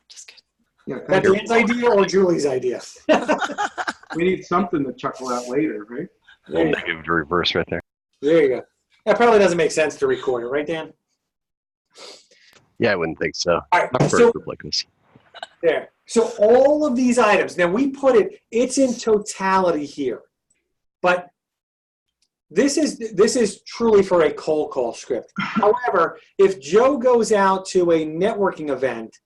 Just kidding. Yeah, That Dan's idea or Julie's idea? we need something to chuckle at later, right? Well, negative reverse right there. There you go. That probably doesn't make sense to record it, right, Dan? Yeah, I wouldn't think so. All right, Not for so a group like this. there. So all of these items, now we put it's in totality here, but this is truly for a cold call script. However, if Joe goes out to a networking event,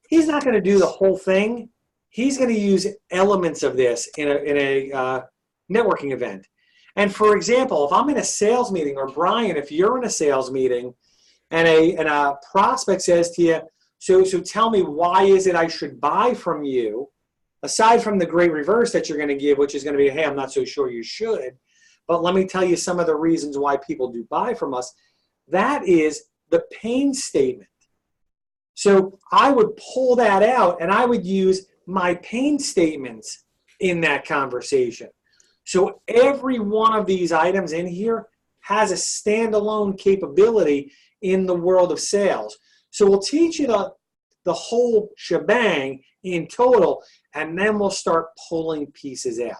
he's not going to do the whole thing. He's going to use elements of this in a networking event. And for example, if I'm in a sales meeting, or Brian, if you're in a sales meeting, and a prospect says to you, so tell me, why is it I should buy from you? Aside from the great reverse that you're going to give, which is going to be, hey, I'm not so sure you should, but let me tell you some of the reasons why people do buy from us. That is the pain statement. So I would pull that out and I would use my pain statements in that conversation. So every one of these items in here has a standalone capability in the world of sales. So we'll teach you the whole shebang in total, and then we'll start pulling pieces out.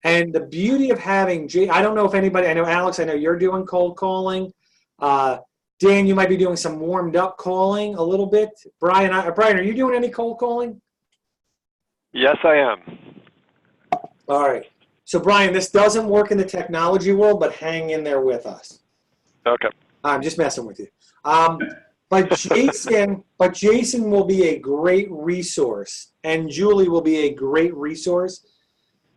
And the beauty of having, I don't know if anybody, I know Alex, I know you're doing cold calling. Dan, you might be doing some warmed up calling a little bit. Brian, are you doing any cold calling? Yes, I am. All right. So Brian, this doesn't work in the technology world, but hang in there with us. Okay. I'm just messing with you. But Jason will be a great resource, and Julie will be a great resource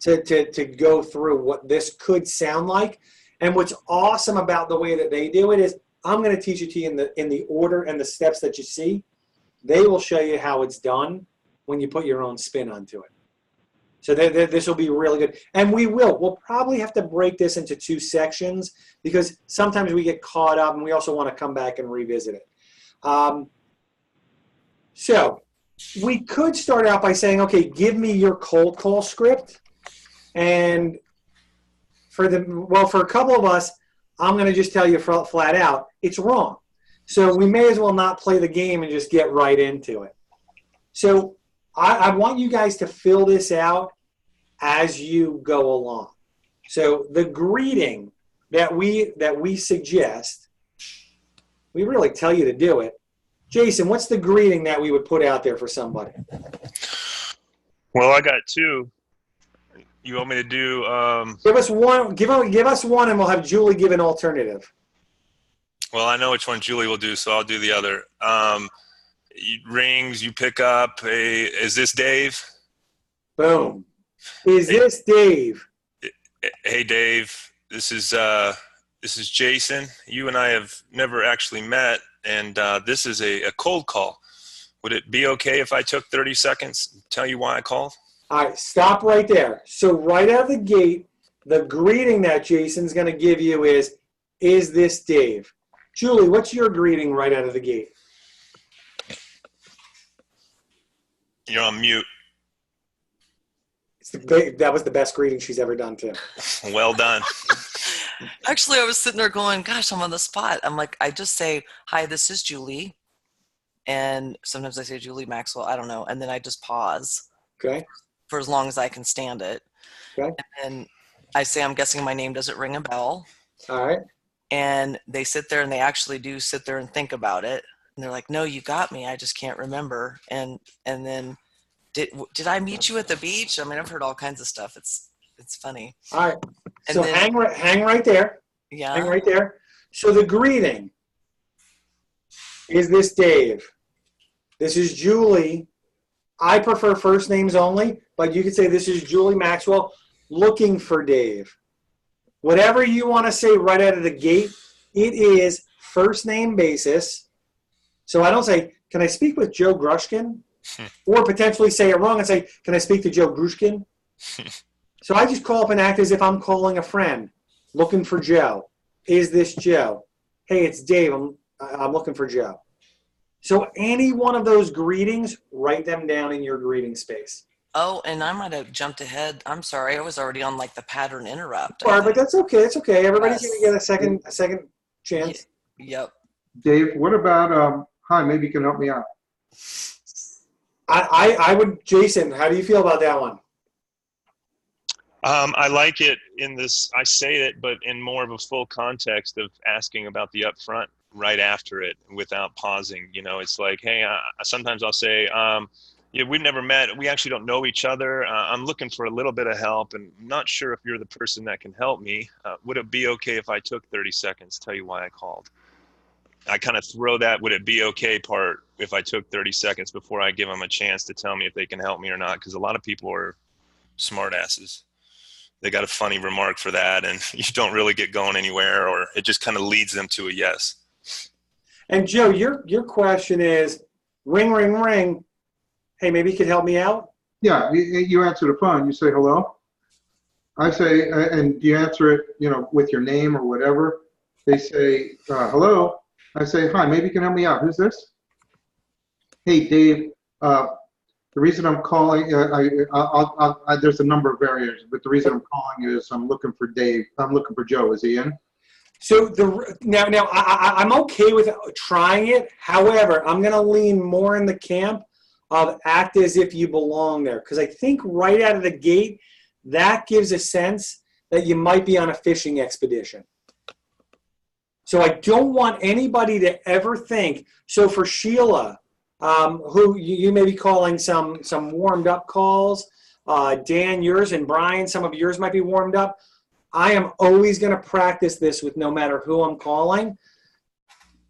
to go through what this could sound like. And what's awesome about the way that they do it is I'm going to teach it to you in the order and the steps that you see. They will show you how it's done when you put your own spin onto it. So this will be really good. And we'll probably have to break this into 2 sections because sometimes we get caught up and we also want to come back and revisit it. So we could start out by saying, okay, give me your cold call script. And for a couple of us, I'm going to just tell you flat out, it's wrong. So we may as well not play the game and just get right into it. So I want you guys to fill this out as you go along. So the greeting that we suggest, we really tell you to do it. Jason, what's the greeting that we would put out there for somebody? Well, I got 2. You want me to do? Give us one. Give us one, and we'll have Julie give an alternative. Well, I know which one Julie will do, so I'll do the other. Rings. You pick up. Is this Dave? Boom. Is this Dave? Hey, Dave. This is Jason. You and I have never actually met, and this is a cold call. Would it be okay if I took 30 seconds and tell you why I called? All right, stop right there. So right out of the gate, the greeting that Jason's going to give you is this Dave? Julie, what's your greeting right out of the gate? You're on mute. That was the best greeting she's ever done, too. Well done. Actually, I was sitting there going, gosh, I'm on the spot. I'm like, I just say, hi, this is Julie. And sometimes I say Julie Maxwell, I don't know. And then I just pause. Okay. For as long as I can stand it. Okay. And I say, I'm guessing my name doesn't ring a bell. All right. And they sit there and they actually do sit there and think about it. And they're like, no, you got me. I just can't remember. And then did I meet you at the beach? I mean, I've heard all kinds of stuff. It's funny. All right. And so then, hang right there. Yeah. Hang right there. So the greeting is this Dave. This is Julie. I prefer first names only, but you could say this is Julie Maxwell looking for Dave. Whatever you want to say right out of the gate, it is first name basis. So I don't say, can I speak with Joe Grushkin? Or potentially say it wrong and say, can I speak to Joe Grushkin? So I just call up and act as if I'm calling a friend, looking for Joe. Is this Joe? Hey, it's Dave. I'm looking for Joe. So any one of those greetings, write them down in your greeting space. Oh, and I might have jumped ahead. I'm sorry. I was already on like the pattern interrupt. All right, but that's okay. It's okay. Everybody's going to get a second chance. Yep. Dave, what about, hi, maybe you can help me out. I would, Jason, how do you feel about that one? I like it in this, I say it, but in more of a full context of asking about the upfront right after it without pausing. You know, it's like, hey, sometimes I'll say, yeah, we've never met. We actually don't know each other. I'm looking for a little bit of help and I'm not sure if you're the person that can help me. Would it be okay if I took 30 seconds to tell you why I called? I kind of throw that would it be okay part if I took 30 seconds before I give them a chance to tell me if they can help me or not, because a lot of people are smart asses. They got a funny remark for that and you don't really get going anywhere, or it just kind of leads them to a yes. And Joe, your question is, ring, ring, ring. Hey, maybe you could help me out? Yeah, you answer the phone. You say hello. I say, and you answer it, you know, with your name or whatever. They say, hello. I say, hi, maybe you can help me out. Who's this? Hey, Dave. The reason I'm calling, there's a number of variations, but the reason I'm calling is I'm looking for Dave. I'm looking for Joe. Is he in? So now I'm okay with trying it. However, I'm going to lean more in the camp of act as if you belong there, because I think right out of the gate, that gives a sense that you might be on a fishing expedition. So I don't want anybody to ever think. So for Sheila, who you may be calling some warmed up calls, Dan, yours, and Brian, some of yours might be warmed up. I am always going to practice this with no matter who I'm calling.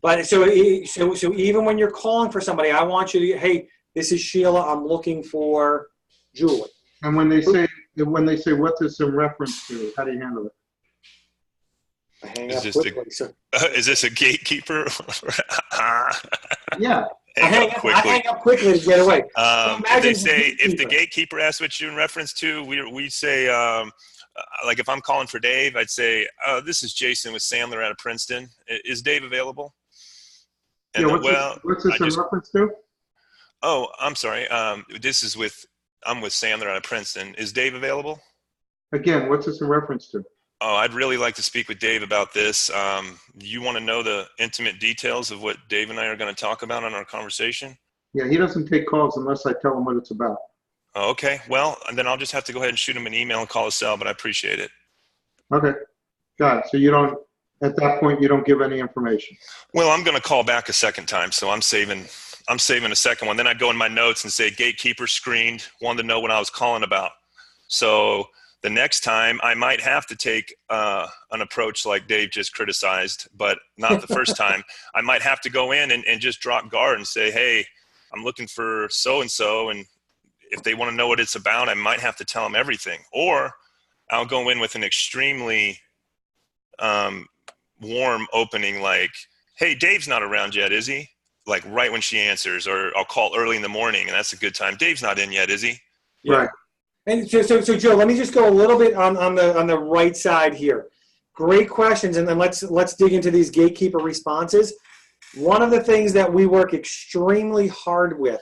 But so even when you're calling for somebody, I want you to, hey, this is Sheila. I'm looking for Julie. And when they say what's this in reference to, how do you handle it? I hang Is up this quickly. is this a gatekeeper? Yeah. I hang up quickly to get away. If they say, if the gatekeeper asks what you're in reference to, we say, like if I'm calling for Dave, I'd say, this is Jason with Sandler out of Princeton. Is Dave available? And Yeah. then, What's this in reference to? Oh, I'm sorry. I'm with Sandler out of Princeton. Is Dave available? Again, what's this in reference to? Oh, I'd really like to speak with Dave about this. You want to know the intimate details of what Dave and I are going to talk about in our conversation? Yeah, he doesn't take calls unless I tell him what it's about. Oh, okay. Well, then I'll just have to go ahead and shoot him an email and call his cell, but I appreciate it. Okay. Got it. So you don't, at that point, you don't give any information. Well, I'm going to call back a second time, so I'm saving a second one. Then I'd go in my notes and say gatekeeper screened, wanted to know what I was calling about. So the next time I might have to take an approach like Dave just criticized, but not the first time. I might have to go in and just drop guard and say, hey, I'm looking for so-and-so, and if they want to know what it's about, I might have to tell them everything. Or I'll go in with an extremely warm opening like, hey, Dave's not around yet, is he? Like right when she answers, or I'll call early in the morning, and that's a good time. Dave's not in yet, is he? Yeah. Right. And so Joe, let me just go a little bit on the right side here. Great questions, and then let's dig into these gatekeeper responses. One of the things that we work extremely hard with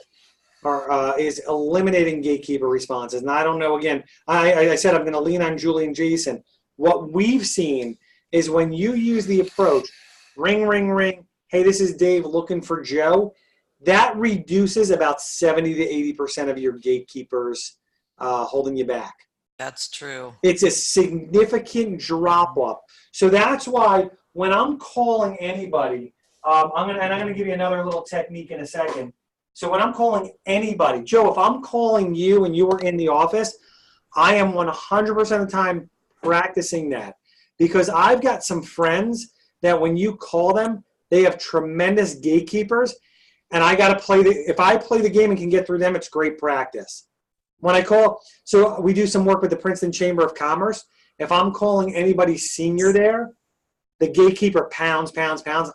is eliminating gatekeeper responses. And I don't know, again, I said I'm going to lean on Julie and Jason. What we've seen is when you use the approach, ring, ring, ring, hey, this is Dave looking for Joe, that reduces about 70 to 80% of your gatekeepers holding you back. That's true. It's a significant drop off. So that's why when I'm calling anybody, I'm going to give you another little technique in a second. So when I'm calling anybody, Joe, if I'm calling you and you were in the office, I am 100% of the time practicing that, because I've got some friends that when you call them, they have tremendous gatekeepers, and I got to play if I play the game and can get through them, it's great practice. When I call, so we do some work with the Princeton Chamber of Commerce. If I'm calling anybody senior there, the gatekeeper pounds.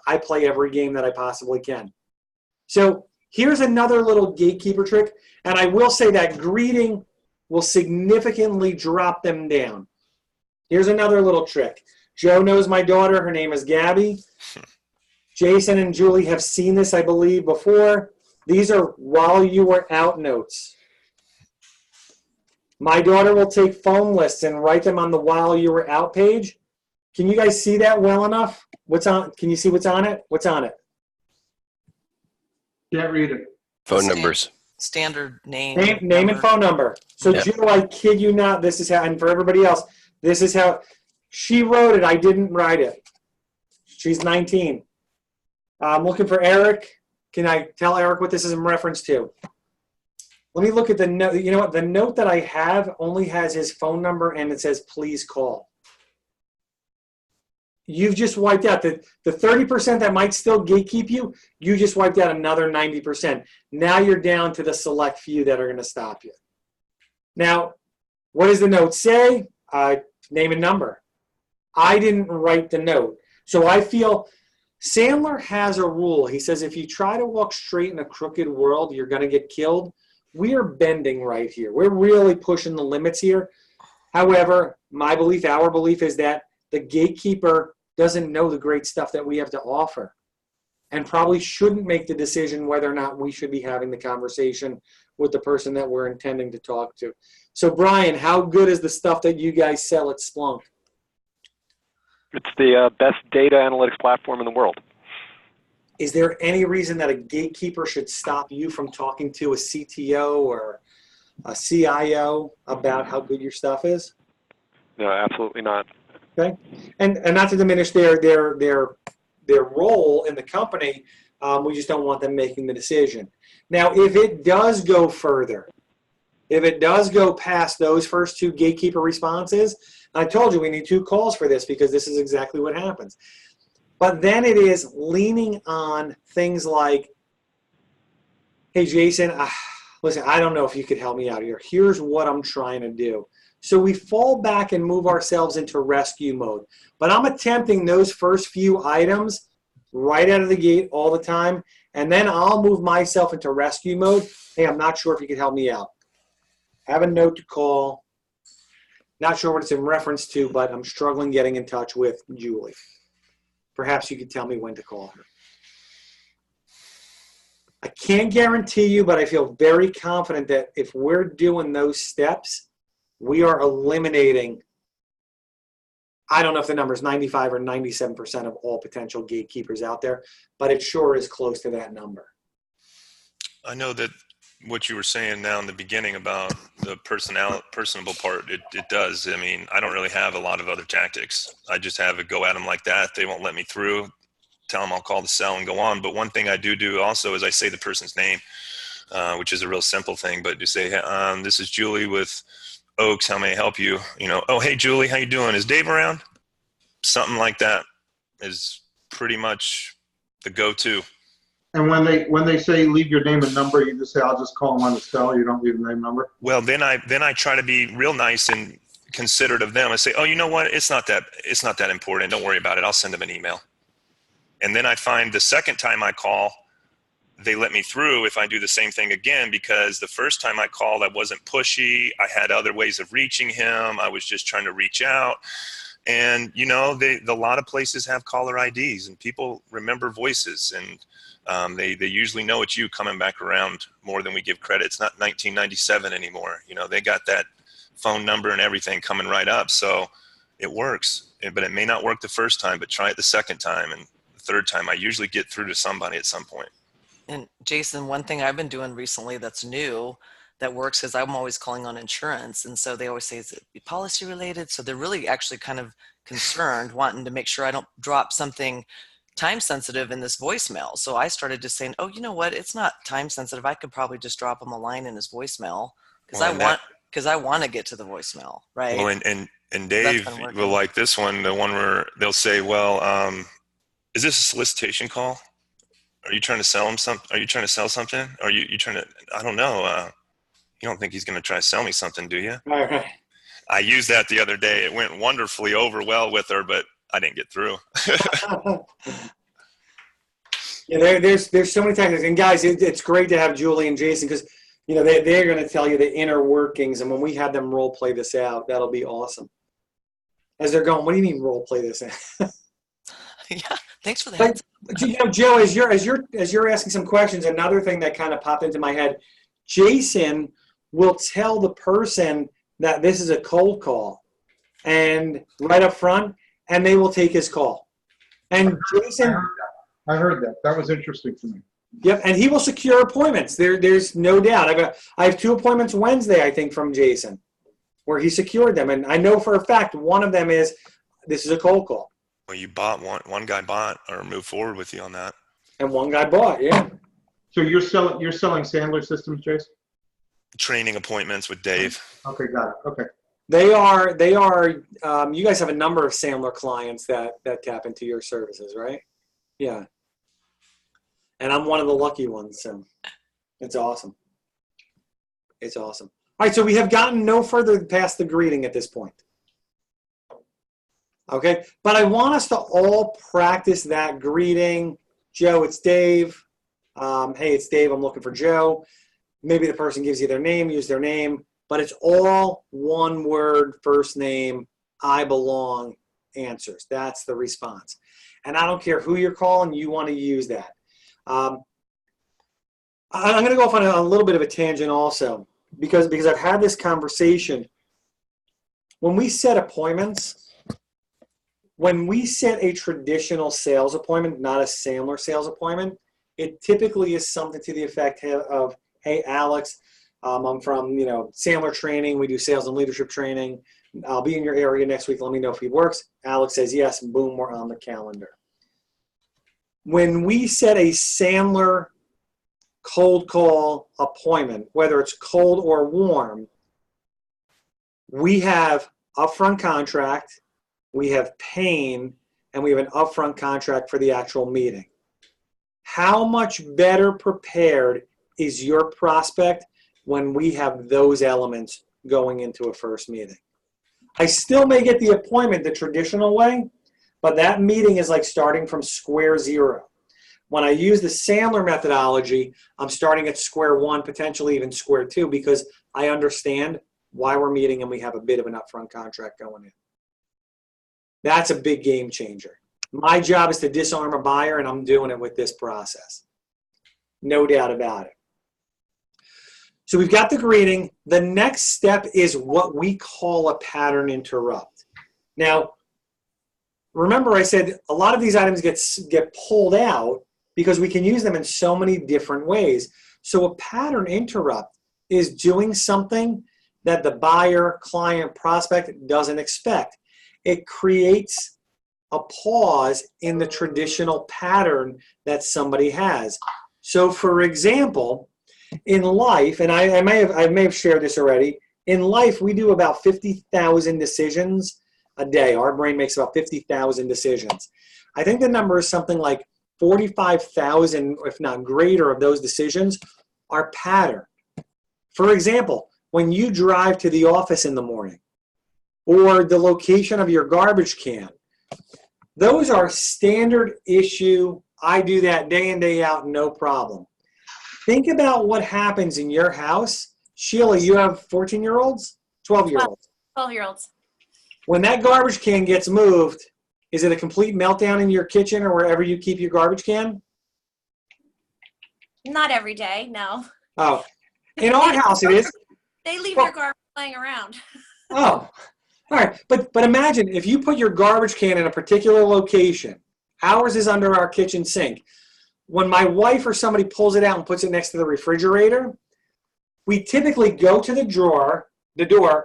I play every game that I possibly can. So here's another little gatekeeper trick, and I will say that greeting will significantly drop them down. Here's another little trick. Joe knows my daughter. Her name is Gabby. Jason and Julie have seen this, I believe, before. These are while you were out notes. My daughter will take phone lists and write them on the while you were out page. Can you guys see that well enough? What's on? Can you see what's on it? What's on it? Can't read it. Phone Same. numbers. Standard name. Name and phone number. So Yeah. Joe, I kid you not, this is how, and for everybody else, this is how she wrote it. I didn't write it. She's 19. I'm looking for Eric. Can I tell Eric what this is in reference to? Let me look at the note. You know what? The note that I have only has his phone number and it says, please call. You've just wiped out the 30% that might still gatekeep you. You just wiped out another 90%. Now you're down to the select few that are going to stop you. Now, what does the note say? Name and number. I didn't write the note. So I feel Sandler has a rule. He says if you try to walk straight in a crooked world, you're going to get killed. We are bending right here. We're really pushing the limits here. However, my belief, our belief is that the gatekeeper doesn't know the great stuff that we have to offer and probably shouldn't make the decision whether or not we should be having the conversation with the person that we're intending to talk to. So, Brian, how good is the stuff that you guys sell at Splunk? It's the best data analytics platform in the world. Is there any reason that a gatekeeper should stop you from talking to a CTO or a CIO about how good your stuff is? No, absolutely not. Okay, and not to diminish their role in the company, we just don't want them making the decision. Now, if it does go further, if it does go past those first two gatekeeper responses, I told you we need 2 calls for this because this is exactly what happens. But then it is leaning on things like, hey, Jason, listen, I don't know if you could help me out here. Here's what I'm trying to do. So we fall back and move ourselves into rescue mode. But I'm attempting those first few items right out of the gate all the time, and then I'll move myself into rescue mode. Hey, I'm not sure if you could help me out. Have a note to call. Not sure what it's in reference to, but I'm struggling getting in touch with Julie. Perhaps you could tell me when to call her. I can't guarantee you, but I feel very confident that if we're doing those steps, we are eliminating, I don't know if the number is 95 or 97% of all potential gatekeepers out there, but it sure is close to that number. I know that what you were saying now in the beginning about the personable part, it does. I mean, I don't really have a lot of other tactics. I just have a go at them like that. They won't let me through. Tell them I'll call the cell and go on. But one thing I do also is I say the person's name, which is a real simple thing. But to say, hey, this is Julie with Oaks. How may I help you? You know, oh, hey, Julie, how you doing? Is Dave around? Something like that is pretty much the go-to. And when they say leave your name and number, you just say, I'll just call them on the cell. You don't leave the name and number. Well, then I try to be real nice and considerate of them. I say, oh, you know what? It's not that important. Don't worry about it. I'll send them an email. And then I find the second time I call, they let me through if I do the same thing again, because the first time I called, I wasn't pushy. I had other ways of reaching him. I was just trying to reach out. And, you know, a lot of places have caller IDs and people remember voices, and they usually know it's you coming back around more than we give credit. It's not 1997 anymore. You know, they got that phone number and everything coming right up. So it works, but it may not work the first time, but try it the second time and the third time. I usually get through to somebody at some point. And Jason, one thing I've been doing recently that's new that works is I'm always calling on insurance. And so they always say, is it policy related? So they're really actually kind of concerned, wanting to make sure I don't drop something time sensitive in this voicemail. So I started just saying, oh, you know what? It's not time sensitive. I could probably just drop him a line in his voicemail because I want to get to the voicemail, right? Well, and Dave will like this one, the one where they'll say, well, is this a solicitation call? Are you trying to sell him something? Are you trying to sell something? Are you trying to, I don't know. You don't think he's going to try to sell me something, do you? All right. I used that the other day. It went wonderfully over well with her, but I didn't get through. Yeah, there's so many tactics. And guys, it's great to have Julie and Jason because, you know, they're going to tell you the inner workings. And when we have them role play this out, that'll be awesome. As they're going, what do you mean role play this out? Yeah, thanks for that. But, you know, Joe, as you're asking some questions, another thing that kind of popped into my head, Jason will tell the person that this is a cold call, and right up front, and they will take his call. And Jason, I heard that. That was interesting to me. Yep, and he will secure appointments. There's no doubt. I have 2 appointments Wednesday, I think, from Jason, where he secured them, and I know for a fact one of them is this is a cold call, Well, you bought one guy bought or moved forward with you on that. and one guy bought. Yeah, So you're selling Sandler systems, Jace? Training appointments with Dave. Okay, got it. Okay. they are. You guys have a number of Sandler clients that tap into your services, right? Yeah, and I'm one of the lucky ones, so it's awesome. It's awesome. All right, so we have gotten no further past the greeting at this point. Okay, but I want us to all practice that greeting. Joe, it's Dave. Hey, it's Dave. I'm looking for Joe. Maybe the person gives you their name, use their name, but it's all one word, first name, I belong answers. That's the response. And I don't care who you're calling, you want to use that. I'm going to go off on a little bit of a tangent also, because I've had this conversation. When we set appointments, when we set a traditional sales appointment, not a Sandler sales appointment, it typically is something to the effect of, hey, Alex, I'm from Sandler training. We do sales and leadership training. I'll be in your area next week. Let me know if it works. Alex says yes, and boom, we're on the calendar. When we set a Sandler cold call appointment, whether it's cold or warm, we have upfront contract, we have pain, and we have an upfront contract for the actual meeting. How much better prepared is your prospect when we have those elements going into a first meeting? I still may get the appointment the traditional way, but that meeting is like starting from square zero. When I use the Sandler methodology, I'm starting at square one, potentially even square two, because I understand why we're meeting and we have a bit of an upfront contract going in. That's a big game changer. My job is to disarm a buyer, and I'm doing it with this process. No doubt about it. So we've got the greeting. The next step is what we call a pattern interrupt. Now, remember I said a lot of these items get pulled out because we can use them in so many different ways. So a pattern interrupt is doing something that the buyer, client, prospect doesn't expect. It creates a pause in the traditional pattern that somebody has. So for example, in life, and I may have shared this already, in life we do about 50,000 decisions a day. Our brain makes about 50,000 decisions. I think the number is something like 45,000, if not greater, of those decisions are patterned. For example, when you drive to the office in the morning, or the location of your garbage can, those are standard issue. I do that day in, day out, no problem. Think about what happens in your house. Sheila, you have 14-year-olds? 12-year-olds? 12-year-olds. When that garbage can gets moved, is it a complete meltdown in your kitchen or wherever you keep your garbage can? Not every day, no. Oh, in our house it is. They leave your garbage laying around. Oh, all right. But imagine if you put your garbage can in a particular location. Ours is under our kitchen sink. When my wife or somebody pulls it out and puts it next to the refrigerator, we typically go to the door,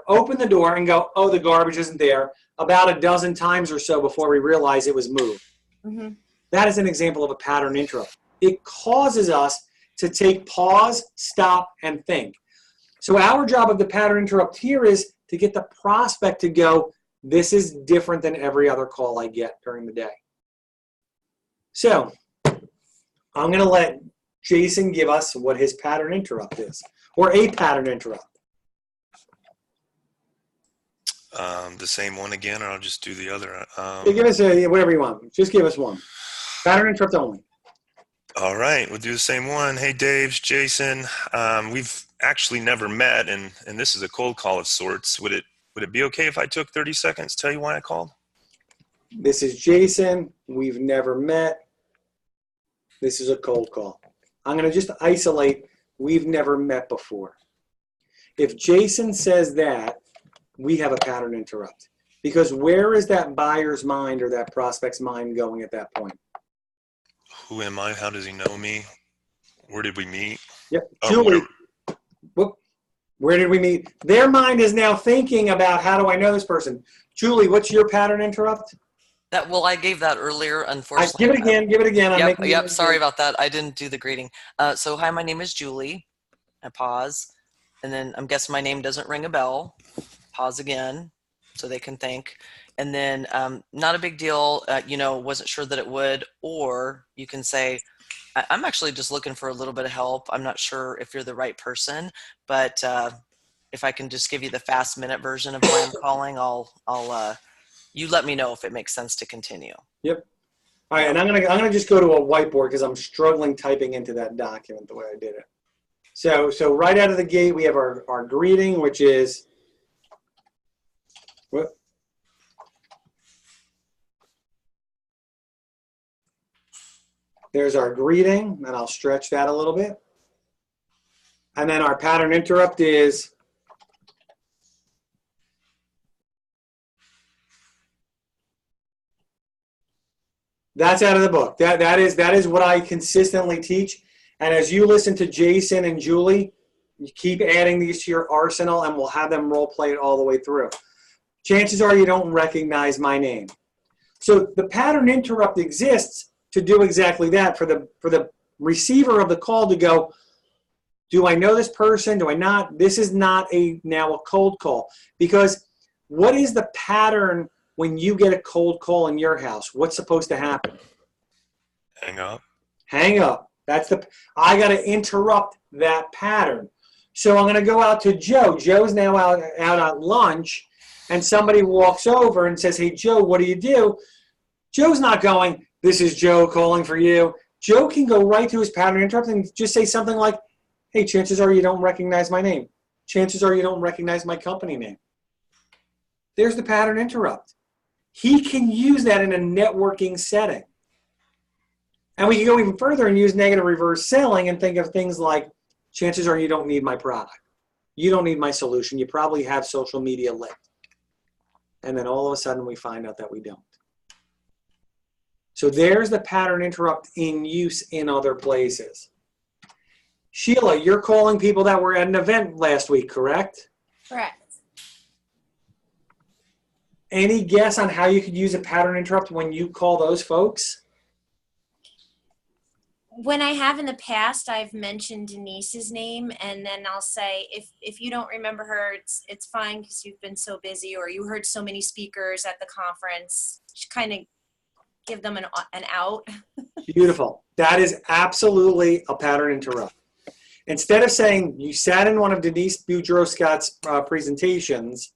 open the door, and go, oh, the garbage isn't there, about a dozen times or so before we realize it was moved. Mm-hmm. That is an example of a pattern interrupt. It causes us to take pause, stop, and think. So our job of the pattern interrupt here is to get the prospect to go, this is different than every other call I get during the day. So I'm going to let Jason give us what his pattern interrupt is, or a pattern interrupt. The same one again, or I'll just do the other. Give us whatever you want. Just give us one. Pattern interrupt only. All right, we'll do the same one. Hey, Dave, Jason. We've actually never met, and this is a cold call of sorts. Would it be okay if I took 30 seconds to tell you why I called? This is Jason. We've never met. This is a cold call. I'm going to just isolate, we've never met before. If Jason says that, we have a pattern interrupt. Because where is that buyer's mind or that prospect's mind going at that point? Who am I? How does he know me? Where did we meet? Yep. Oh, Julie, where did we meet? Their mind is now thinking about, how do I know this person? Julie, what's your pattern interrupt? Well, I gave that earlier, unfortunately. Give it again. Give it again. I'm Yep, making yep. Sorry about that. I didn't do the greeting. So, hi, my name is Julie. I pause, and then I'm guessing my name doesn't ring a bell. Pause again, so they can think, and then not a big deal. Wasn't sure that it would, or you can say, I'm actually just looking for a little bit of help. I'm not sure if you're the right person, but if I can just give you the fast minute version of why I'm calling, I'll you let me know if it makes sense to continue. Yep. All right, and I'm gonna just go to a whiteboard because I'm struggling typing into that document the way I did it. So right out of the gate, we have our greeting, which is there's our greeting, and I'll stretch that a little bit. And then our pattern interrupt is that's out of the book. That is what I consistently teach. And as you listen to Jason and Julie, you keep adding these to your arsenal, and we'll have them role play it all the way through. Chances are you don't recognize my name. So the pattern interrupt exists to do exactly that, for the receiver of the call to go, do I know this person? Do I not? This is not now a cold call. Because what is the pattern when you get a cold call in your house? What's supposed to happen? Hang up. Hang up. I got to interrupt that pattern. So I'm going to go out to Joe. Joe's now out at lunch, and somebody walks over and says, hey, Joe, what do you do? Joe's not going, this is Joe calling for you. Joe can go right to his pattern interrupt and just say something like, hey, chances are you don't recognize my name. Chances are you don't recognize my company name. There's the pattern interrupt. He can use that in a networking setting. And we can go even further and use negative reverse selling and think of things like, chances are you don't need my product. You don't need my solution. You probably have social media lit. And then all of a sudden we find out that we don't. So there's the pattern interrupt in use in other places. Sheila, you're calling people that were at an event last week, correct? Correct. Any guess on how you could use a pattern interrupt when you call those folks? When I have in the past, I've mentioned Denise's name, and then I'll say, if you don't remember her, it's fine because you've been so busy, or you heard so many speakers at the conference. Just kind of give them an out. Beautiful. That is absolutely a pattern interrupt. Instead of saying you sat in one of Denise Boudreau-Scott's presentations,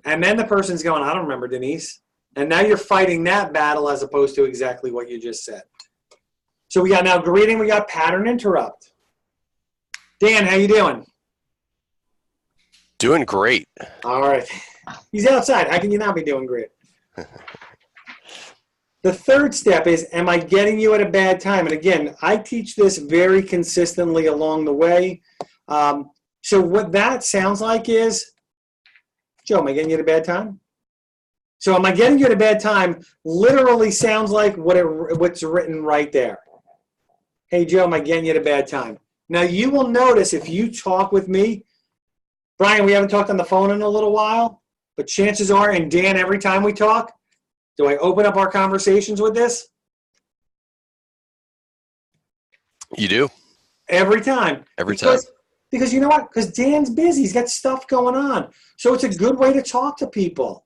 and then the person's going, I don't remember Denise. And now you're fighting that battle as opposed to exactly what you just said. So we got now greeting, we got pattern interrupt. Dan, how you doing? Doing great. All right. He's outside. How can you not be doing great? The third step is, am I getting you at a bad time? And again, I teach this very consistently along the way. So what that sounds like is, Joe, am I getting you at a bad time? So am I getting you at a bad time literally sounds like what's written right there. Hey, Joe, am I getting you at a bad time? Now, you will notice if you talk with me, Brian, we haven't talked on the phone in a little while, but chances are, and Dan, every time we talk, do I open up our conversations with this? You do? Every time. Every time. Because you know what? Because Dan's busy. He's got stuff going on. So it's a good way to talk to people,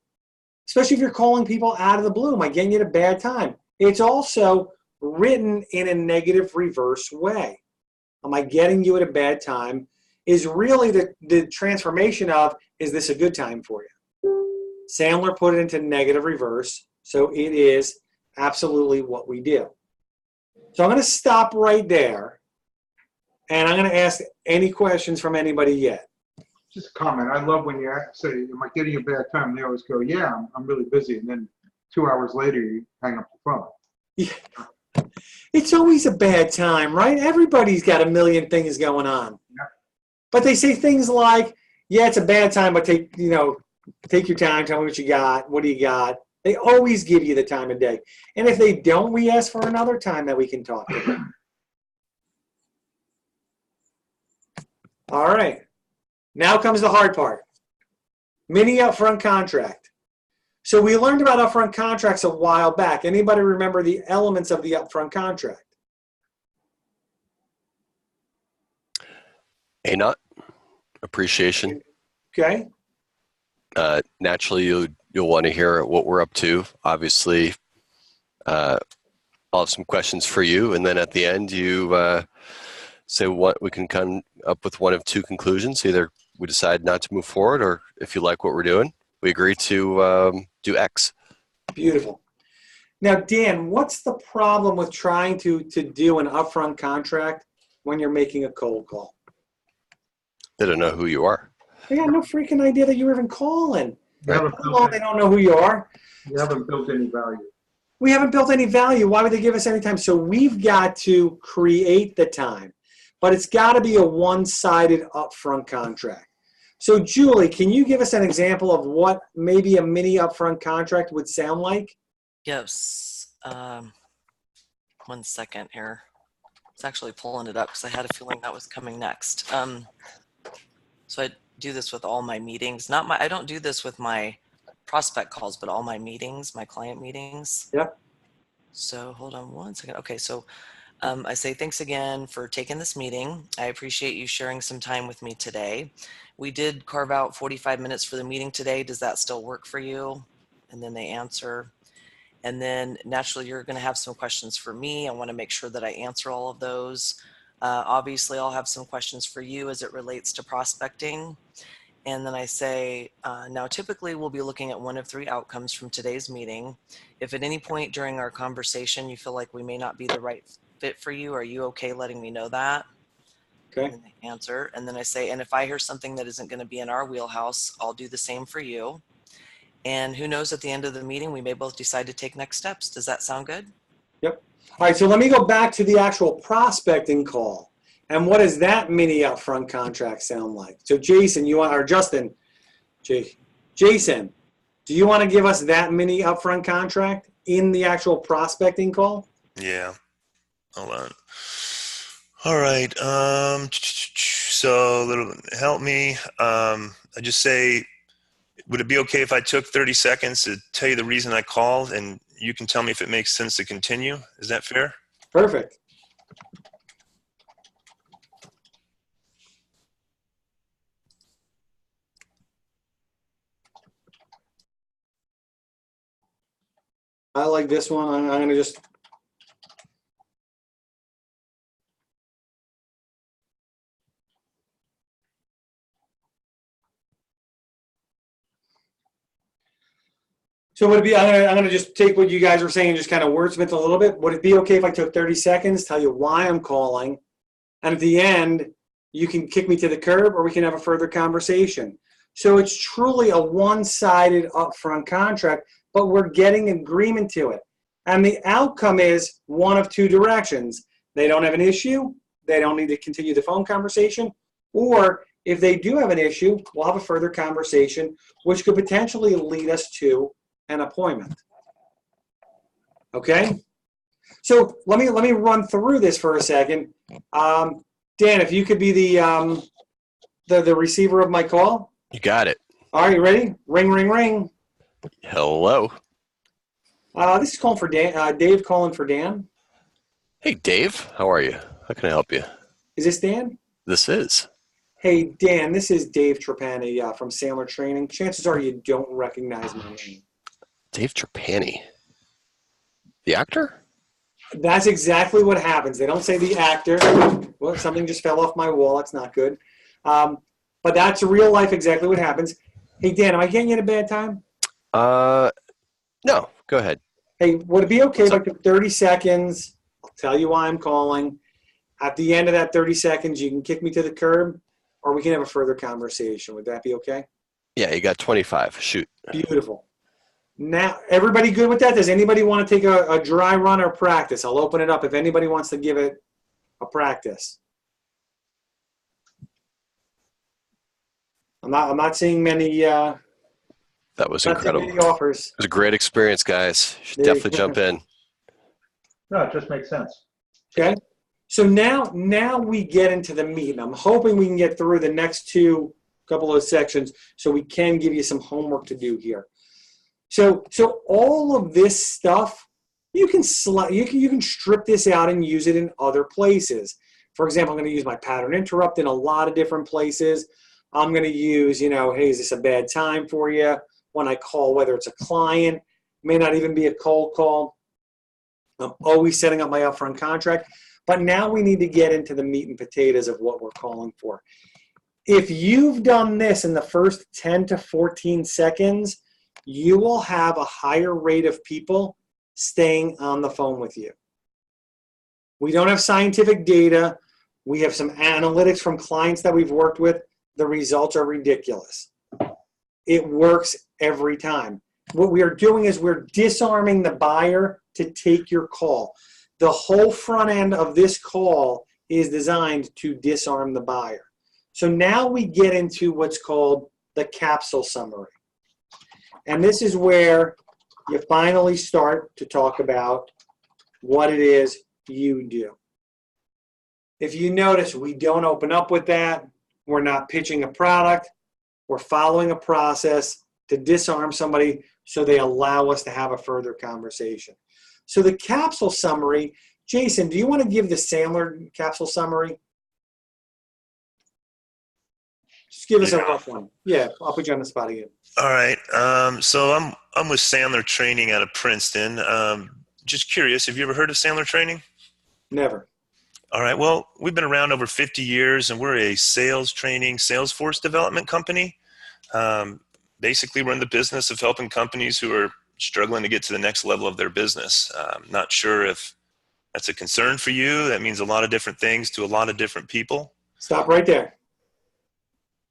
especially if you're calling people out of the blue. Am I getting you at a bad time? It's also written in a negative reverse way. Am I getting you at a bad time is really the transformation of, is this a good time for you? Sandler put it into negative reverse, so it is absolutely what we do. So I'm going to stop right there, and I'm going to ask any questions from anybody yet. Just a comment. I love when you say, am I getting a bad time? They always go, yeah, I'm really busy. And then 2 hours later, you hang up the phone. Yeah. It's always a bad time, right? Everybody's got a million things going on. Yeah. But they say things like, yeah, it's a bad time, but take your time, tell me what you got, what do you got? They always give you the time of day. And if they don't, we ask for another time that we can talk to them. All right. Now comes the hard part. Mini upfront contract. So we learned about upfront contracts a while back. Anybody remember the elements of the upfront contract? ANOT, appreciation. Okay. Naturally, you'll want to hear what we're up to. Obviously, I'll have some questions for you, and then at the end, you say what we can come up with one of two conclusions. Either we decide not to move forward, or if you like what we're doing, we agree to do X. Beautiful. Now, Dan, what's the problem with trying to do an upfront contract when you're making a cold call? They don't know who you are. They got no freaking idea that you're even calling. You haven't Oh, they don't know who you are. built any value. We haven't built any value. Why would they give us any time? So we've got to create the time, but it's got to be a one-sided upfront contract. So Julie, can you give us an example of what maybe a mini upfront contract would sound like? Yes. 1 second here. I was actually pulling it up because I had a feeling that was coming next. So I do this with all my meetings. I don't do this with my prospect calls, but all my meetings, my client meetings. Yep. So hold on 1 second. Okay, so I say thanks again for taking this meeting. I appreciate you sharing some time with me today. We did carve out 45 minutes for the meeting today. Does that still work for you? And then they answer. And then naturally, you're going to have some questions for me. I want to make sure that I answer all of those. Obviously, I'll have some questions for you as it relates to prospecting. And then I say, now typically we'll be looking at one of three outcomes from today's meeting. If at any point during our conversation you feel like we may not be the right fit for you, are you okay letting me know that? Okay. And they answer. And then I say, and if I hear something that isn't going to be in our wheelhouse, I'll do the same for you. And who knows, at the end of the meeting, we may both decide to take next steps. Does that sound good? Yep. All right, so let me go back to the actual prospecting call. And what does that mini upfront contract sound like? So Jason, Justin, Jason, do you want to give us that mini upfront contract in the actual prospecting call? Yeah. Hold on. All right. So help me. I just say, would it be okay if I took 30 seconds to tell you the reason I called, and you can tell me if it makes sense to continue? Is that fair? Perfect. I like this one. I'm going to just. So would it be, I'm going to just take what you guys were saying and just kind of wordsmith a little bit. Would it be okay if I took 30 seconds, tell you why I'm calling, and at the end, you can kick me to the curb or we can have a further conversation? So it's truly a one-sided upfront contract, but we're getting agreement to it. And the outcome is one of two directions. They don't have an issue, they don't need to continue the phone conversation, or if they do have an issue, we'll have a further conversation, which could potentially lead us to an appointment. Okay? So let me run through this for a second. Dan, if you could be the receiver of my call. You got it. All right, you ready? Ring, ring, ring. Hello. This is calling for Dan. Dave calling for Dan. Hey, Dave. How are you? How can I help you? Is this Dan? This is. Hey, Dan, this is Dave Trapani from Sandler Training. Chances are you don't recognize my name. Dave Trapani. The actor? That's exactly what happens. They don't say the actor. Well, something just fell off my wall. That's not good. But that's real life exactly what happens. Hey, Dan, am I getting you at a bad time? No. Go ahead. Hey, would it be okay if I took 30 seconds? I'll tell you why I'm calling. At the end of that 30 seconds, you can kick me to the curb, or we can have a further conversation. Would that be okay? Yeah, you got 25. Shoot. Beautiful. Now, everybody good with that? Does anybody want to take a dry run or practice? I'll open it up if anybody wants to give it a practice. I'm not seeing many. That was incredible. Many offers. It was a great experience, guys. You should definitely jump in. No, it just makes sense. Okay. So now we get into the meat, and I'm hoping we can get through the next couple of sections so we can give you some homework to do here. So all of this stuff, you can strip this out and use it in other places. For example, I'm going to use my pattern interrupt in a lot of different places. I'm going to use, hey, is this a bad time for you? When I call, whether it's a client, may not even be a cold call. I'm always setting up my upfront contract. But now we need to get into the meat and potatoes of what we're calling for. If you've done this in the first 10 to 14 seconds, you will have a higher rate of people staying on the phone with you. We don't have scientific data. We have some analytics from clients that we've worked with. The results are ridiculous. It works every time. What we are doing is we're disarming the buyer to take your call. The whole front end of this call is designed to disarm the buyer. So now we get into what's called the capsule summary. And this is where you finally start to talk about what it is you do. If you notice, we don't open up with that. We're not pitching a product. We're following a process to disarm somebody so they allow us to have a further conversation. So the capsule summary, Jason, do you want to give the Sandler capsule summary? Just give us a rough one. Yeah, I'll put you on the spot again. All right. So I'm with Sandler Training out of Princeton. Just curious, have you ever heard of Sandler Training? Never. All right. Well, we've been around over 50 years, and we're a sales training, Salesforce development company. Basically, we're in the business of helping companies who are struggling to get to the next level of their business. Not sure if that's a concern for you. That means a lot of different things to a lot of different people. Stop right there.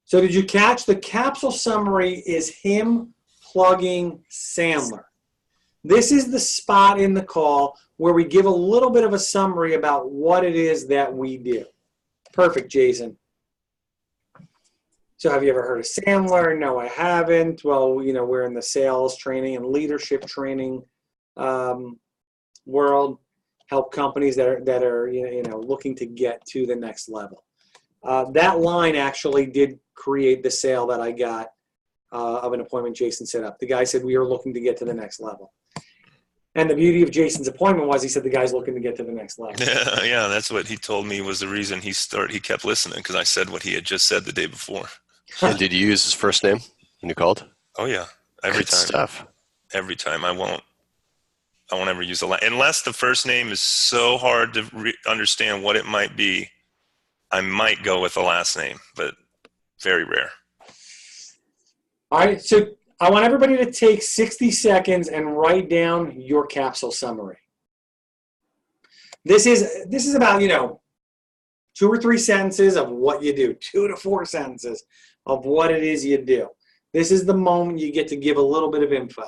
So did you catch the capsule summary is him plugging Sandler? This is the spot in the call where we give a little bit of a summary about what it is that we do. Perfect, Jason. So have you ever heard of Sandler? No, I haven't. Well, we're in the sales training and leadership training world, help companies that are looking to get to the next level. That line actually did create the sale that I got of an appointment Jason set up. The guy said we are looking to get to the next level. And the beauty of Jason's appointment was he said the guy's looking to get to the next level. Yeah, that's what he told me was the reason he kept listening, because I said what he had just said the day before. And did you use his first name when you called? Oh yeah, every Good time. Stuff. Every time. I won't ever use the last, unless the first name is so hard to understand what it might be. I might go with the last name, but very rare. All right, so I want everybody to take 60 seconds and write down your capsule summary. This is about, 2 or 3 sentences of what you do, 2 to 4 sentences of what it is you do. This is the moment you get to give a little bit of info.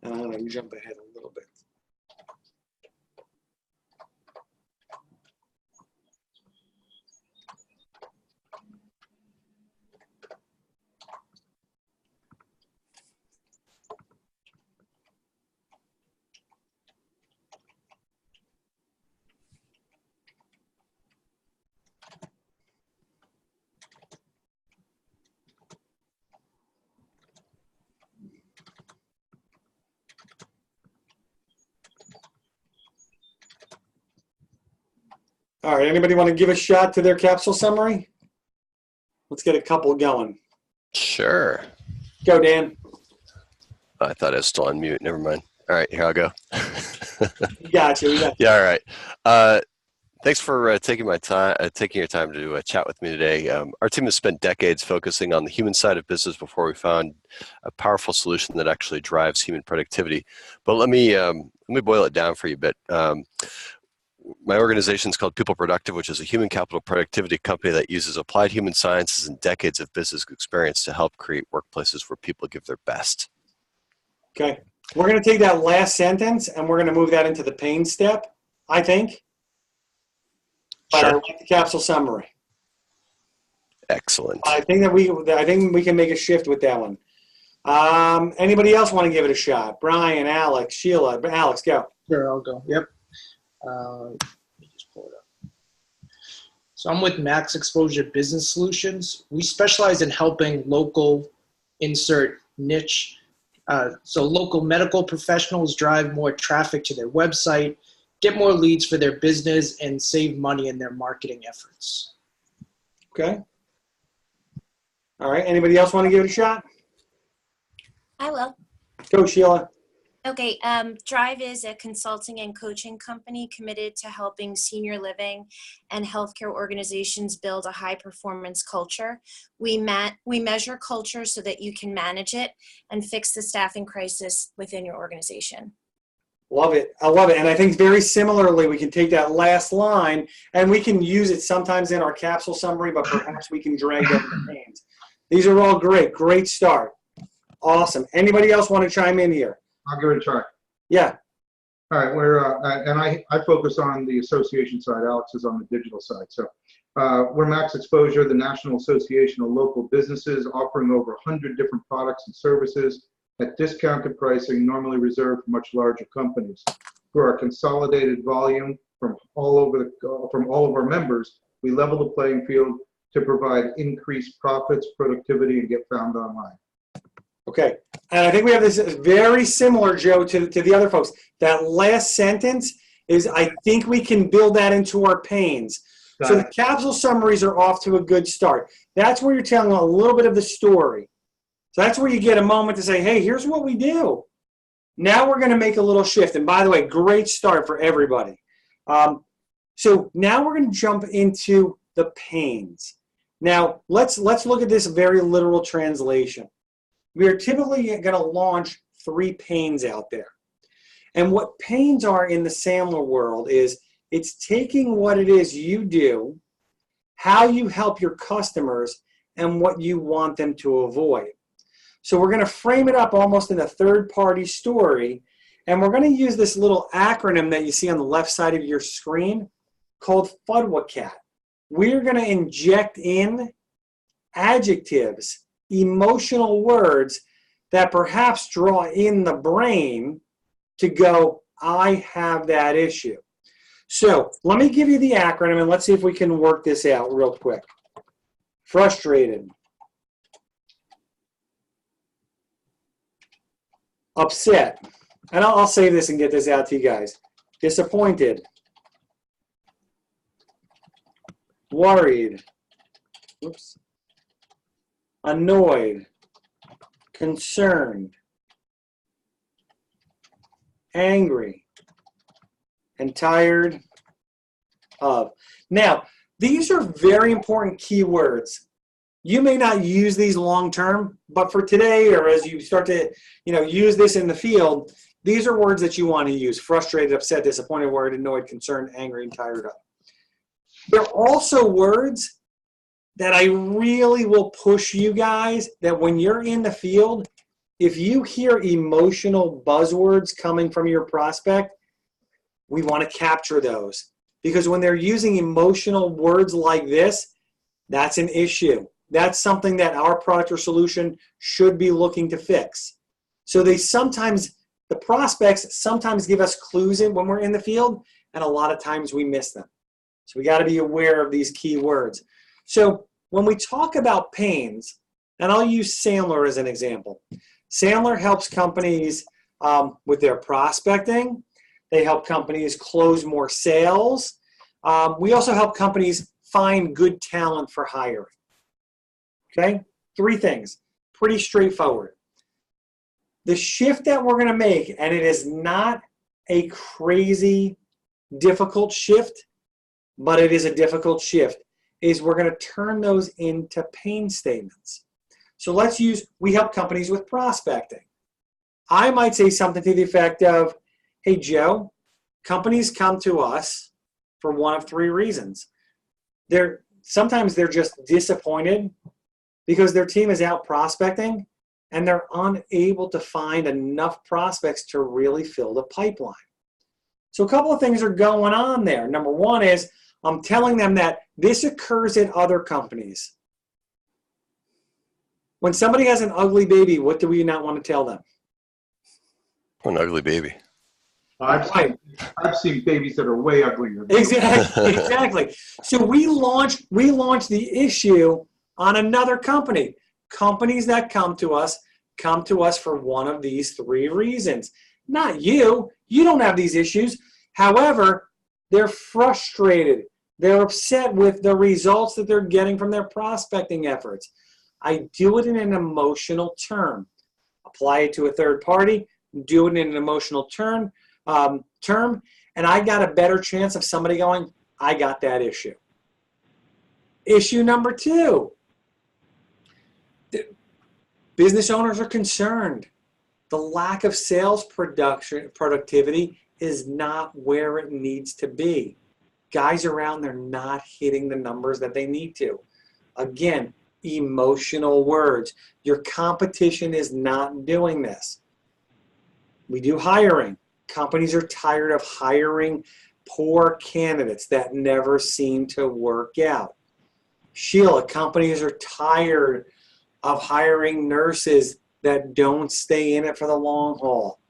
And I'm going to jump ahead a little bit. All right, anybody want to give a shot to their capsule summary? Let's get a couple going. Sure. Go, Dan. I thought I was still on mute. Never mind. All right, here I'll go. We got you. Yeah, all right. Thanks for taking your time to chat with me today. Our team has spent decades focusing on the human side of business before we found a powerful solution that actually drives human productivity. But let me boil it down for you a bit. my organization is called People Productive, which is a human capital productivity company that uses applied human sciences and decades of business experience to help create workplaces where people give their best. Okay. We're going to take that last sentence and we're going to move that into the pain step, I think. But I Sure. like the capsule summary. Excellent. I think we can make a shift with that one. Anybody else want to give it a shot? Brian, Alex, Sheila. Alex, go. Sure, I'll go. Yep. Let me just pull it up. So I'm with Max Exposure Business Solutions. We specialize in helping local insert niche. So local medical professionals drive more traffic to their website, get more leads for their business, and save money in their marketing efforts. Okay. All right. Anybody else want to give it a shot? I will. Go, Sheila. Okay, Drive is a consulting and coaching company committed to helping senior living and healthcare organizations build a high-performance culture. We measure culture so that you can manage it and fix the staffing crisis within your organization. Love it. I love it. And I think very similarly, we can take that last line and we can use it sometimes in our capsule summary, but perhaps we can drag that in the pains. These are all great. Great start. Awesome. Anybody else want to chime in here? I'll give it a try. Yeah. All right, I focus on the association side. Alex is on the digital side. So we're Max Exposure, the National Association of Local Businesses, offering over 100 different products and services at discounted pricing, normally reserved for much larger companies. Through our consolidated volume from all of our members, we level the playing field to provide increased profits, productivity, and get found online. Okay. And I think we have this very similar, Joe, to the other folks. That last sentence is, I think we can build that into our pains. So the capsule summaries are off to a good start. That's where you're telling a little bit of the story. So that's where you get a moment to say, hey, here's what we do. Now we're going to make a little shift. And by the way, great start for everybody. So now we're going to jump into the pains. Now let's look at this very literal translation. We are typically going to launch 3 pains out there. And what pains are in the Sandler world is it's taking what it is you do, how you help your customers, and what you want them to avoid. So we're going to frame it up almost in a third-party story, and we're going to use this little acronym that you see on the left side of your screen called FUDWACAT. We're going to inject in adjectives, emotional words that perhaps draw in the brain to go, I have that issue. So let me give you the acronym and let's see if we can work this out real quick. Frustrated. Upset. And I'll save this and get this out to you guys. Disappointed. Worried. Oops. Annoyed, concerned, angry, and tired of. Now, these are very important keywords. You may not use these long term, but for today or as you start to use this in the field, these are words that you want to use. Frustrated, upset, disappointed, worried, annoyed, concerned, angry, and tired of. They're also words that I really will push you guys that when you're in the field, if you hear emotional buzzwords coming from your prospect, we want to capture those. Because when they're using emotional words like this, that's an issue. That's something that our product or solution should be looking to fix. So the prospects sometimes give us clues when we're in the field, and a lot of times we miss them. So we got to be aware of these key words. So when we talk about pains, and I'll use Sandler as an example. Sandler helps companies with their prospecting. They help companies close more sales. We also help companies find good talent for hiring. Okay? 3 things. Pretty straightforward. The shift that we're going to make, and it is not a crazy difficult shift, but it is a difficult shift, is we're going to turn those into pain statements. So let's use, we help companies with prospecting. I might say something to the effect of, hey, Joe, companies come to us for one of three reasons. Sometimes they're just disappointed because their team is out prospecting and they're unable to find enough prospects to really fill the pipeline. So a couple of things are going on there. Number one is I'm telling them that this occurs at other companies. When somebody has an ugly baby, what do we not want to tell them? An ugly baby. I've seen babies that are way uglier. Exactly. So we launched the issue on another company. Companies that come to us for one of these three reasons. Not you. You don't have these issues. However, they're frustrated. They're upset with the results that they're getting from their prospecting efforts. I do it in an emotional term. Apply it to a third party, do it in an emotional term, and I got a better chance of somebody going, I got that issue. Issue number two, business owners are concerned. The lack of sales productivity is not where it needs to be. Guys around, they're not hitting the numbers that they need to. Again, emotional words. Your competition is not doing this. We do hiring. Companies are tired of hiring poor candidates that never seem to work out. Sheila, companies are tired of hiring nurses that don't stay in it for the long haul.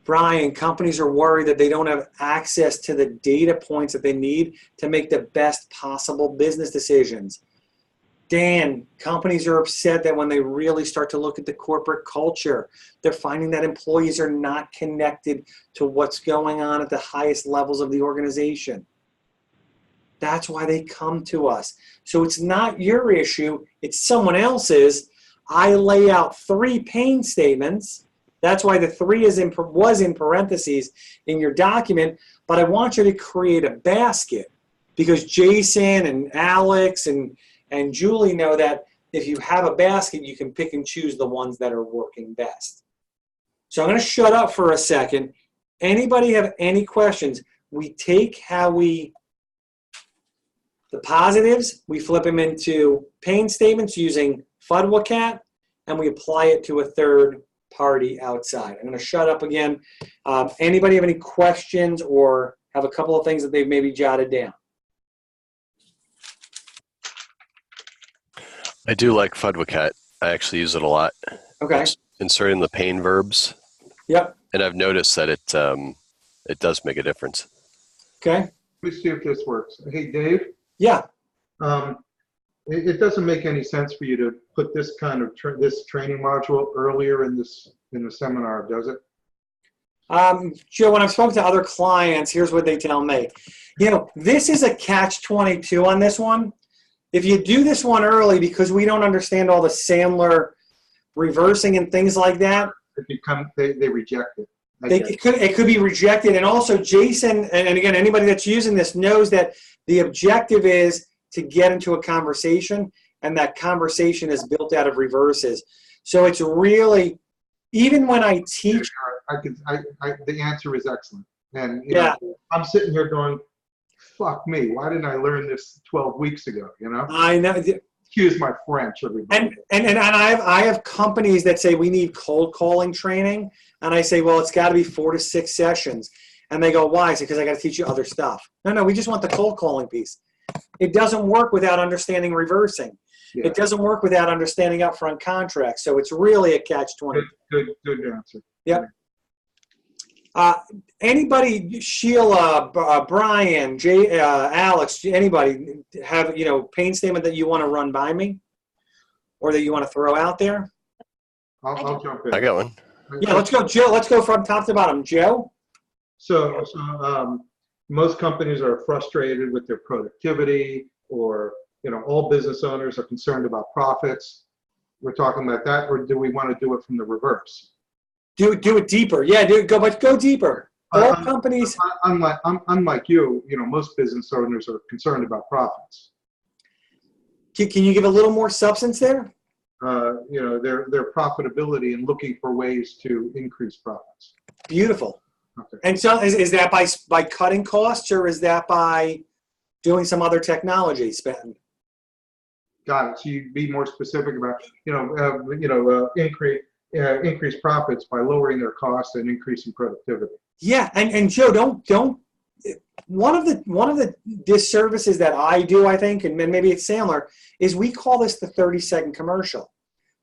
Brian, companies are worried that they don't have access to the data points that they need to make the best possible business decisions. Dan, companies are upset that when they really start to look at the corporate culture, they're finding that employees are not connected to what's going on at the highest levels of the organization. That's why they come to us. So it's not your issue, it's someone else's. I lay out 3 pain statements. That's why the 3 was in parentheses in your document, but I want you to create a basket because Jason and Alex and Julie know that if you have a basket, you can pick and choose the ones that are working best. So I'm going to shut up for a second. Anybody have any questions? We take the positives, we flip them into pain statements using FUDWCAT, and we apply it to a third party outside. I'm going to shut up again. Anybody have any questions or have a couple of things that they've maybe jotted down? I do like FUDWCAT. I actually use it a lot. Okay. Inserting the pain verbs. Yep. And I've noticed that it does make a difference. Okay. Let me see if this works. Hey, Dave. Yeah. It doesn't make any sense for you to put this kind of this training module earlier in the seminar, does it? Joe, when I've spoken to other clients, here's what they tell me. This is a catch-22 on this one. If you do this one early because we don't understand all the Sandler reversing and things like that, they reject it. It could be rejected. And also Jason, and again, anybody that's using this knows that the objective is to get into a conversation, and that conversation is built out of reverses. So it's really, even when I teach. The answer is excellent. And yeah. I'm sitting here going, fuck me, why didn't I learn this 12 weeks ago, I know. Excuse my French, everybody. And I have companies that say we need cold calling training, and I say, well, it's got to be 4 to 6 sessions. And they go, why? I say, because I got to teach you other stuff. No, we just want the cold calling piece. It doesn't work without understanding reversing. Yeah. It doesn't work without understanding upfront contracts. So it's really a catch-22. Good answer. Yep. Anybody, Sheila, Brian, Alex, anybody have pain statement that you want to run by me, or that you want to throw out there? I'll jump in. I got one. Yeah, let's go, Joe. Let's go from top to bottom, Joe. So most companies are frustrated with their productivity, or all business owners are concerned about profits. We're talking about that, or do we want to do it from the reverse? Do it deeper. Yeah, go deeper. All companies. Unlike you, most business owners are concerned about profits. Can you give a little more substance there? Their profitability and looking for ways to increase profits. Beautiful. Okay. And so is that by cutting costs, or is that by doing some other technology spend? Got it. So you'd be more specific about, increase profits by lowering their costs and increasing productivity. Yeah, and Joe, don't one of the disservices that I do, I think, and maybe it's Sandler, is we call this the 30-second commercial.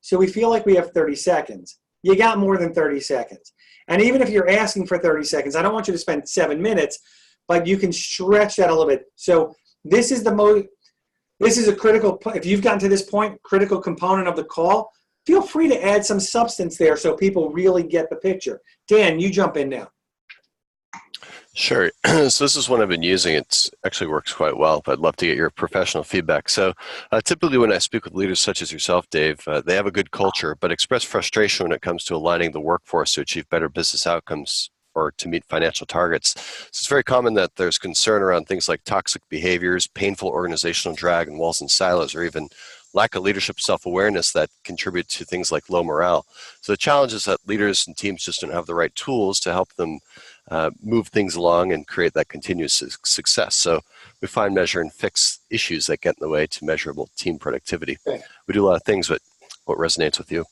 So we feel like we have 30 seconds. You got more than 30 seconds. And even if you're asking for 30 seconds, I don't want you to spend 7 minutes, but you can stretch that a little bit. So this is a critical, if you've gotten to this point, critical component of the call. Feel free to add some substance there so people really get the picture. Dan, you jump in now. Sure. So this is one I've been using. It actually works quite well, but I'd love to get your professional feedback. So typically when I speak with leaders such as yourself, Dave, they have a good culture, but express frustration when it comes to aligning the workforce to achieve better business outcomes or to meet financial targets. So it's very common that there's concern around things like toxic behaviors, painful organizational drag, and walls and silos, or even lack of leadership self-awareness that contribute to things like low morale. So the challenge is that leaders and teams just don't have the right tools to help them move things along and create that continuous success. So we find, measure, and fix issues that get in the way to measurable team productivity. Okay. We do a lot of things, but what resonates with you?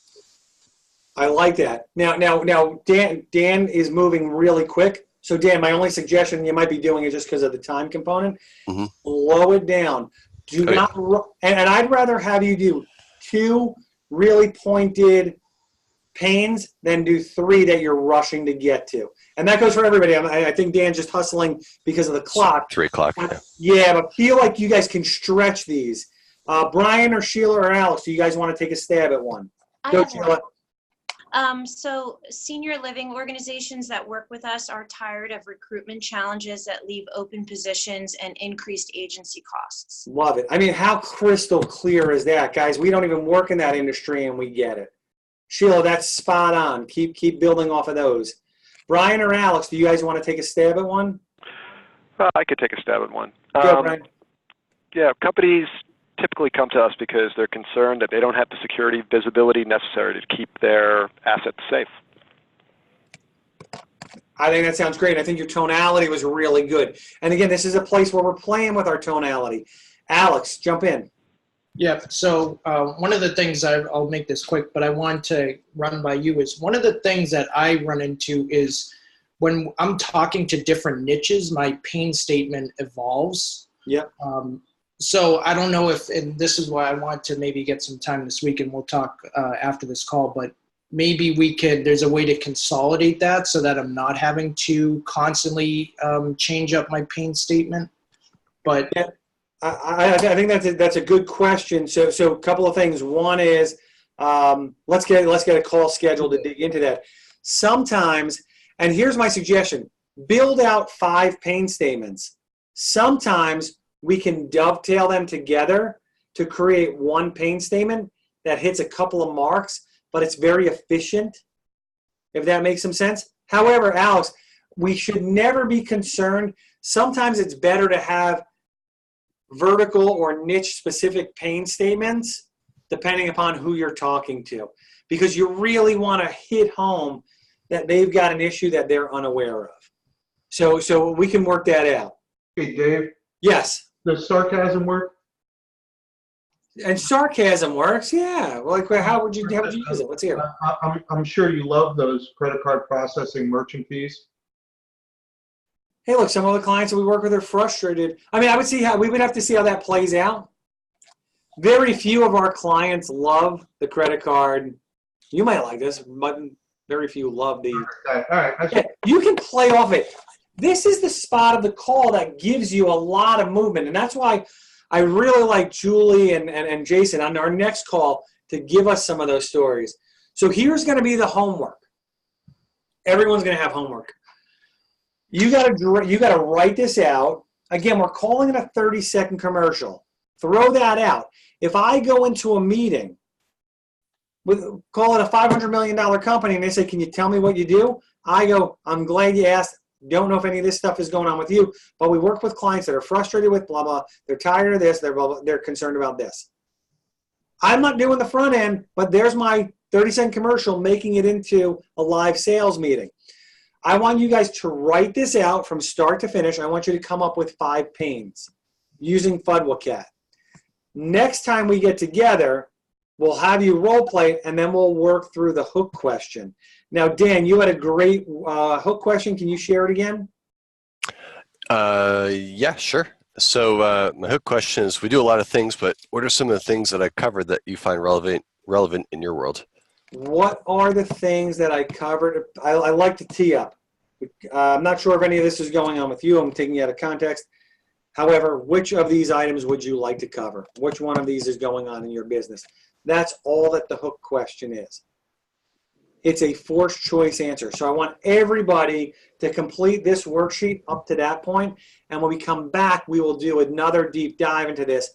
I like that. Now, Dan is moving really quick. So Dan, my only suggestion, you might be doing it just because of the time component. Mm-hmm. Slow it down. Do Okay. not, and I'd rather have you do 2 really pointed pains than do 3 that you're rushing to get to. And that goes for everybody. I think Dan's just hustling because of the clock. 3 o'clock. Yeah. Yeah, but feel like you guys can stretch these. Brian or Sheila or Alex, do you guys want to take a stab at one? I Go, have Sheila. one. So senior living organizations that work with us are tired of recruitment challenges that leave open positions and increased agency costs. Love it. I mean, how crystal clear is that, guys? We don't even work in that industry and we get it. Sheila, that's spot on. Keep building off of those. Brian or Alex, do you guys want to take a stab at one? I could take a stab at one. Go, Brian. Yeah, companies typically come to us because they're concerned that they don't have the security visibility necessary to keep their assets safe. I think that sounds great. I think your tonality was really good. And again, this is a place where we're playing with our tonality. Alex, jump in. Yeah, so one of the things, I'll make this quick, but I want to run by you, is one of the things that I run into is when I'm talking to different niches, my pain statement evolves. Yep. So I don't know if, and this is why I want to maybe get some time this week, and we'll talk after this call, but maybe there's a way to consolidate that so that I'm not having to constantly change up my pain statement. But yeah. I think that's a good question. So a couple of things. One is let's get a call scheduled to dig into that. Sometimes, and here's my suggestion: build out 5 pain statements. Sometimes we can dovetail them together to create one pain statement that hits a couple of marks, but it's very efficient. If that makes some sense. However, Alex, we should never be concerned. Sometimes it's better to have vertical or niche specific pain statements depending upon who you're talking to, because you really want to hit home that they've got an issue that they're unaware of. So we can work that out. Hey, Dave, Yes. does sarcasm work? And sarcasm works. Yeah. Well, like, how would you use it? Let's hear it. I'm sure you love those credit card processing merchant fees. Hey, look, some of the clients that we work with are frustrated. I mean, we would have to see how that plays out. Very few of our clients love the credit card. You might like this, but very few love the. All right. Yeah, you can play off it. This is the spot of the call that gives you a lot of movement. And that's why I really like Julie and Jason on our next call to give us some of those stories. So here's going to be the homework. Everyone's going to have homework. You got to write this out. Again, we're calling it a 30-second commercial. Throw that out. If I go into a meeting, call it a $500 million company, and they say, "Can you tell me what you do?" I go, "I'm glad you asked. Don't know if any of this stuff is going on with you, but we work with clients that are frustrated with blah, blah. They're tired of this. They're concerned about this." I'm not doing the front end, but there's my 30-second commercial making it into a live sales meeting. I want you guys to write this out from start to finish. I want you to come up with 5 pains using FUDWCAT. Next time we get together, we'll have you role play it, and then we'll work through the hook question. Now, Dan, you had a great hook question. Can you share it again? Yeah, sure. So my hook question is, we do a lot of things, but what are some of the things that I covered that you find relevant in your world? What are the things that I covered? I like to tee up. I'm not sure if any of this is going on with you. I'm taking it out of context. However, which of these items would you like to cover? Which one of these is going on in your business? That's all that the hook question is. It's a forced choice answer. So I want everybody to complete this worksheet up to that point. And when we come back, we will do another deep dive into this.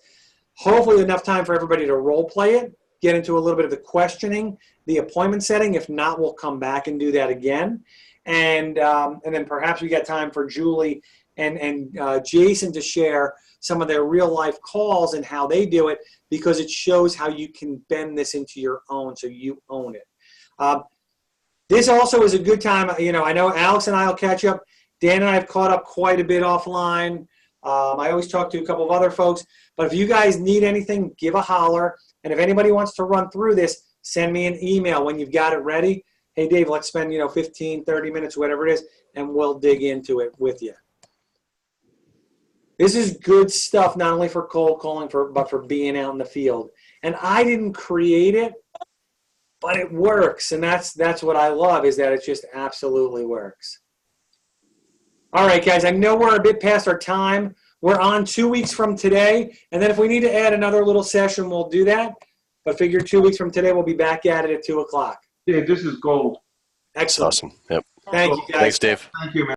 Hopefully enough time for everybody to role play it, get into a little bit of the questioning, the appointment setting. If not, we'll come back and do that again. And then perhaps we got time for Julie and Jason to share some of their real life calls and how they do it, because it shows how you can bend this into your own so you own it. This also is a good time. I know Alex and I will catch up. Dan and I have caught up quite a bit offline. I always talk to a couple of other folks. But if you guys need anything, give a holler. And if anybody wants to run through this, send me an email when you've got it ready. Hey, Dave, let's spend 15, 30 minutes, whatever it is, and we'll dig into it with you. This is good stuff, not only for cold calling, but for being out in the field. And I didn't create it, but it works. And that's what I love, is that it just absolutely works. All right, guys, I know we're a bit past our time. We're on 2 weeks from today. And then if we need to add another little session, we'll do that. But figure 2 weeks from today, we'll be back at it at 2 o'clock. Dave, this is gold. Excellent. Awesome. Yep. Thank you, guys. Thanks, Dave. Thank you, man.